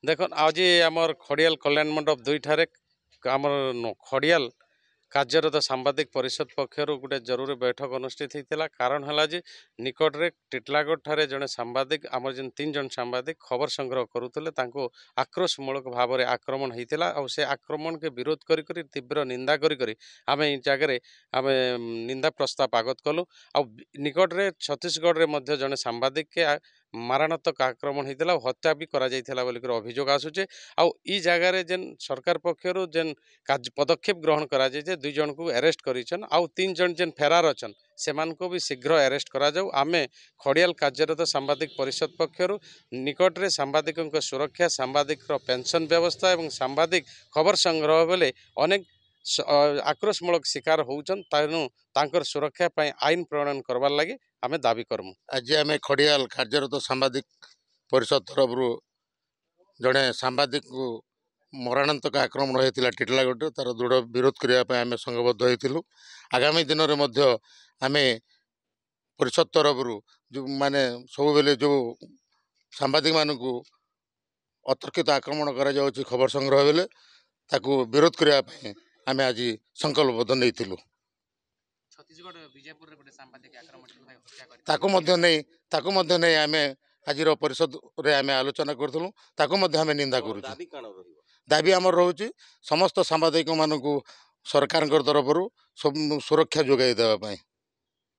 देखन आज आमर खड़ियाल कल्याण मंडप दुईठारे आमर खड़ियाल कार्यरत सांबादिक परिषद पक्षर गोटे जरूरी बैठक अनुष्ठित होता कारण है जे निकट में टिटलागढ़ ठारे जड़े सांबादिक आमर जेन 3 जन सांबादिक खबर संग्रह करुले आक्रोशमूलक भाव में आक्रमण होता और से आक्रमण के विरोध करी तीव्र निंदा करी आम जगह आम निंदा प्रस्ताव आगत कलु आ निकट में छत्तीसगढ़ में जड़े सांबादिक के मारणात्मक आक्रमण होता हत्या भी करा बोलिक अभियोग आसूचे आ जगार जेन सरकार पक्षर जेन पदक्षेप ग्रहण करा जे 2 जन को अरेस्ट करिछन आउ 3 जन जेन फेरार अछन सेमान को भी शीघ्र अरेस्ट करा जाऊ आमे खड़ियाल कार्यरत सांबादिक परिषद पक्षर निकट में सांबादिक सुरक्षा सांबादिक पेंशन व्यवस्था एवं सांबादिक खबर संग्रह बेले अनेक आक्रोशमूलक शिकार होउछन तेणु तांकर सुरक्षा पाई आईन प्रणयन करवार लगी आमे दाबी करमु। आज आम खड़ियाल कार्यरत सांबादिक परिषद तरफ जड़े सांबादिक को मरणांतक आक्रमण होता टिटलागढ़ तार दृढ़ विरोध करने आम संघबद्ध होइथिलु। आगामी दिन में आम परिषद तरफ जो माने सब बेले जो सांबादिक मान अतर्कित आक्रमण करा जाउछि खबर संग्रह बेले ताकू विरोध करने आम आज संकल्पबद्ध नहीं छत्तीसगढ़ विजयपुर रे गोटे सांबादिक आक्रमण नहीं आम आज परिषद रे आम आलोचना करूँ आम निंदा करूँ। दाबी आमर रोचे समस्त सांबादिक मानू सरकार तरफ सुरक्षा जोगाई देवाई।